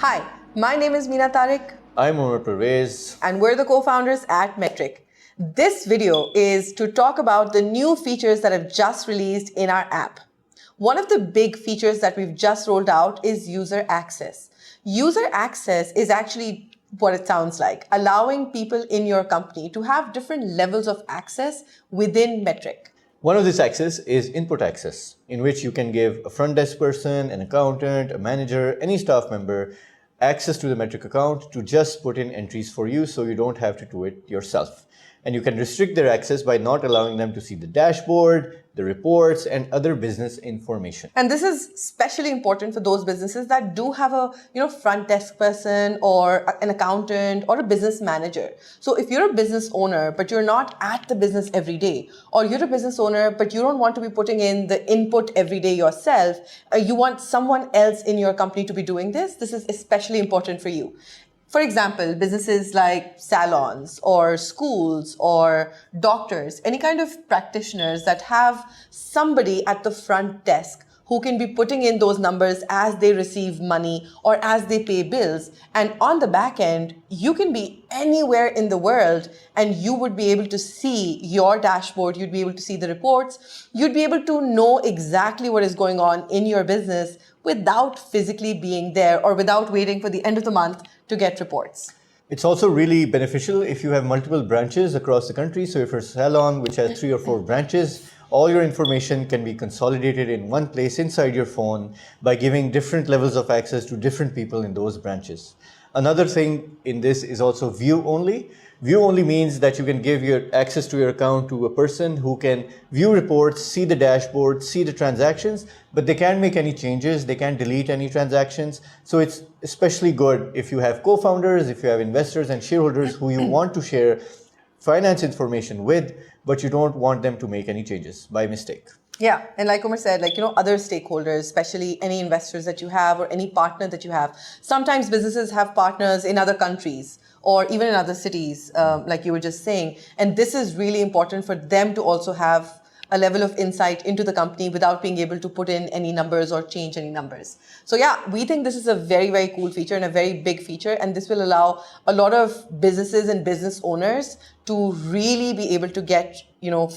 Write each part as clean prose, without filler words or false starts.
Hi, my name is Meena Tariq. I'm Omar Pervez. And we're the co-founders at Metric. This video is to talk about the new features that have just released in our app. One of the big features that we've just rolled out is user access. User access is actually what it sounds like, allowing people in your company to have different levels of access within Metric. One of this access is input access, in which you can give a front desk person, an accountant, a manager, any staff member access to the Metric account to just put in entries for you so you don't have to do it yourself. And you can restrict their access by not allowing them to see the dashboard, the reports, and other business information. And this is especially important for those businesses that do have a front desk person or an accountant or a business manager. So if you're a business owner, but you're not at the business every day, or you're a business owner, but you don't want to be putting in the input every day yourself, you want someone else in your company to be doing this, this is especially important for you. For example, businesses like salons or schools or doctors, any kind of practitioners that have somebody at the front desk who can be putting in those numbers as they receive money or as they pay bills. And on the back end, you can be anywhere in the world and you would be able to see your dashboard, you'd be able to see the reports, you'd be able to know exactly what is going on in your business without physically being there or without waiting for the end of the month to get reports. It's also really beneficial if you have multiple branches across the country. So if you're a salon which has 3 or 4 branches, all your information can be consolidated in one place inside your phone by giving different levels of access to different people in those branches. Another thing in this is also view only. View only means that you can give your access to your account to a person who can view reports, see the dashboard, see the transactions, but they can't make any changes, they can't delete any transactions. So it's especially good if you have co-founders, if you have investors and shareholders who you want to share finance information with, but you don't want them to make any changes by mistake. Yeah, and like Umar said, other stakeholders, especially any investors that you have or any partner that you have. Sometimes businesses have partners in other countries or even in other cities, like you were just saying. And this is really important for them to also have a level of insight into the company without being able to put in any numbers or change any numbers. So yeah, we think this is a very, very cool feature and a very big feature. And this will allow a lot of businesses and business owners to really be able to get,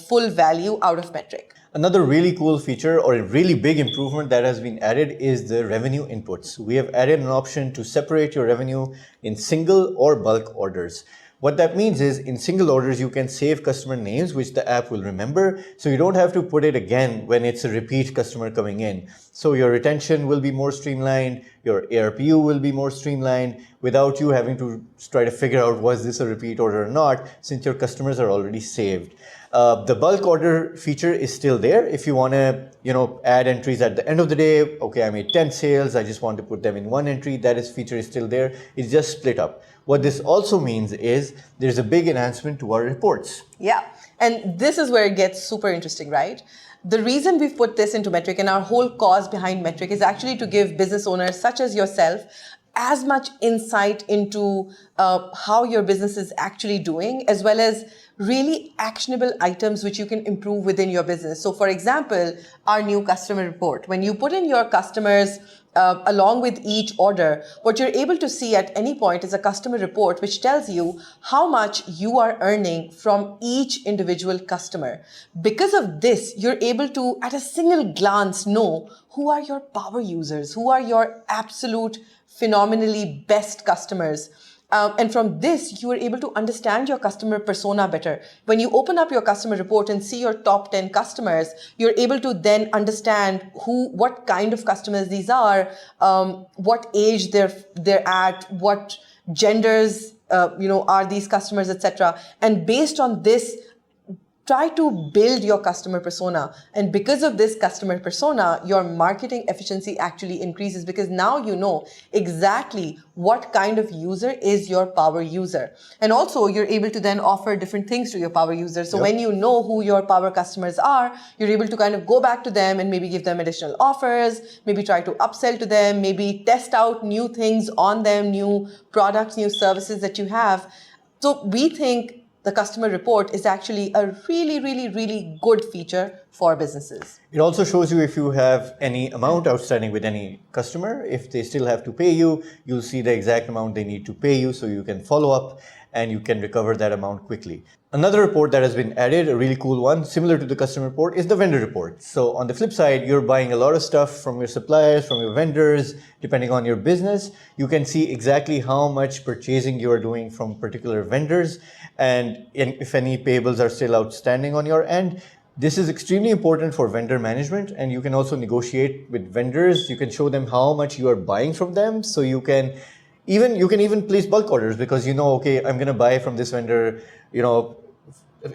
full value out of Metric. Another really cool feature or a really big improvement that has been added is the revenue inputs. We have added an option to separate your revenue in single or bulk orders. What that means is in single orders, you can save customer names, which the app will remember. So you don't have to put it again when it's a repeat customer coming in. So your retention will be more streamlined. Your ARPU will be more streamlined without you having to try to figure out was this a repeat order or not, since your customers are already saved. The bulk order feature is still there. If you want to, add entries at the end of the day, okay, I made 10 sales, I just want to put them in one entry, feature is still there. It's just split up. What this also means is there's a big enhancement to our reports. Yeah, and this is where it gets super interesting, right? The reason we've put this into Metric and our whole cause behind Metric is actually to give business owners such as yourself as much insight into how your business is actually doing, as well as really actionable items which you can improve within your business. So for example, our new customer report, when you put in your customers along with each order, what you're able to see at any point is a customer report which tells you how much you are earning from each individual customer. Because of this, you're able to, at a single glance, know who are your power users, who are your absolute phenomenally best customers. And from this, you are able to understand your customer persona better. When you open up your customer report and see your top 10 customers, you're able to then understand what kind of customers these are, what age they're at, what genders, are these customers, etc. And based on this, try to build your customer persona. And because of this customer persona, your marketing efficiency actually increases because now you know exactly what kind of user is your power user. And also you're able to then offer different things to your power users. So when you know who your power customers are, you're able to kind of go back to them and maybe give them additional offers, maybe try to upsell to them, maybe test out new things on them, new products, new services that you have. So we think the customer report is actually a really, really, really good feature for businesses. It also shows you if you have any amount outstanding with any customer. If they still have to pay you, you'll see the exact amount they need to pay you, so you can follow up and you can recover that amount quickly. Another report that has been added, a really cool one, similar to the customer report, is the vendor report. So on the flip side, you're buying a lot of stuff from your suppliers, from your vendors, depending on your business. You can see exactly how much purchasing you are doing from particular vendors, and if any payables are still outstanding on your end. This is extremely important for vendor management, and you can also negotiate with vendors. You can show them how much you are buying from them, so you can even place bulk orders, because okay, I'm going to buy from this vendor,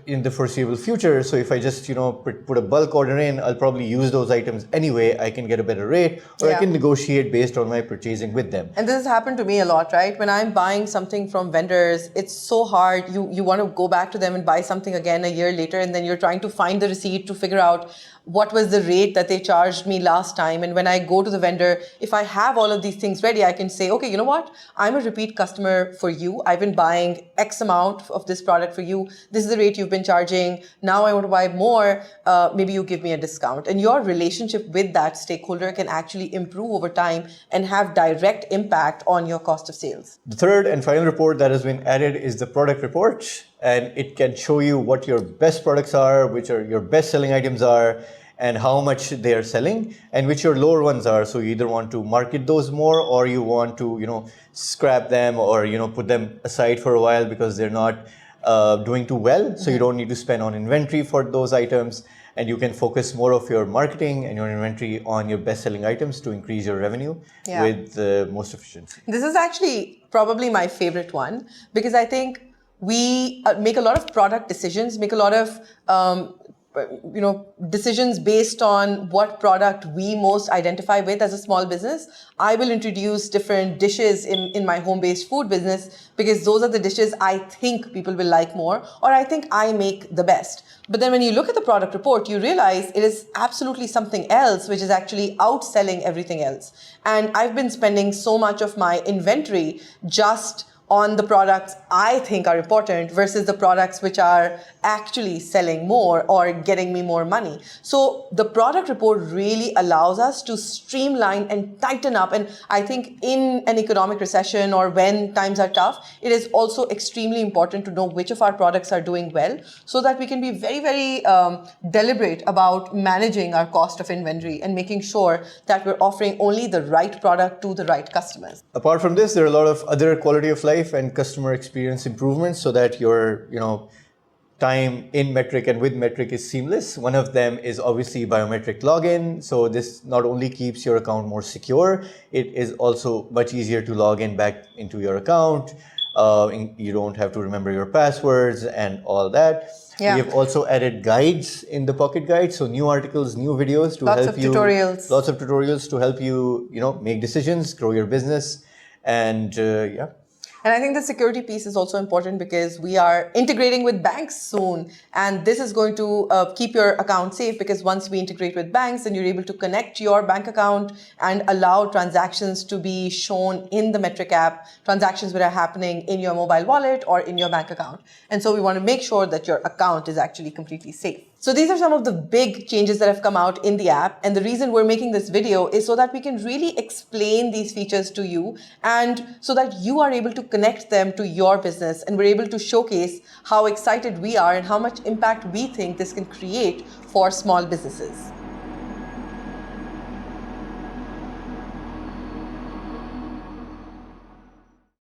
in the foreseeable future. So if I just put a bulk order in, I'll probably use those items anyway. I can get a better rate, or I can negotiate based on my purchasing with them. And this has happened to me a lot, right? When I'm buying something from vendors, it's so hard. You want to go back to them and buy something again a year later, and then you're trying to find the receipt to figure out what was the rate that they charged me last time. And when I go to the vendor, if I have all of these things ready, I can say, okay, you know what? I'm a repeat customer for you. I've been buying X amount of this product for you. This is the rate you've been charging. Now I want to buy more. Maybe you give me a discount. And your relationship with that stakeholder can actually improve over time and have direct impact on your cost of sales. The third and final report that has been added is the product report. And it can show you what your best products are, which are your best selling items are, and how much they are selling, and which your lower ones are. So you either want to market those more, or you want to, scrap them, or, put them aside for a while because they're not doing too well. So you don't need to spend on inventory for those items, and you can focus more of your marketing and your inventory on your best selling items to increase your revenue with the most efficiency. This is actually probably my favorite one, because I think we make a lot of product decisions, make a lot of decisions based on what product we most identify with as a small business. I will introduce different dishes in my home-based food business because those are the dishes I think people will like more, or I think I make the best. But then when you look at the product report, you realize it is absolutely something else, which is actually outselling everything else. And I've been spending so much of my inventory just on the products I think are important versus the products which are actually selling more or getting me more money. So the product report really allows us to streamline and tighten up. And I think in an economic recession or when times are tough, it is also extremely important to know which of our products are doing well so that we can be very, very deliberate about managing our cost of inventory and making sure that we're offering only the right product to the right customers. Apart from this, there are a lot of other quality of life and customer experience improvements so that your time in Metric and with Metric is seamless. One of them is obviously biometric login. So this not only keeps your account more secure, it is also much easier to log in back into your account. You don't have to remember your passwords and all that. Yeah. We have also added guides in the Pocket Guide. So new articles, new videos to help you. Lots of tutorials to help you, make decisions, grow your business. And And I think the security piece is also important because we are integrating with banks soon. And this is going to keep your account safe, because once we integrate with banks, then you're able to connect your bank account and allow transactions to be shown in the Metric app, transactions that are happening in your mobile wallet or in your bank account. And so we want to make sure that your account is actually completely safe. So these are some of the big changes that have come out in the app. And the reason we're making this video is so that we can really explain these features to you, and so that you are able to connect them to your business, and we're able to showcase how excited we are and how much impact we think this can create for small businesses.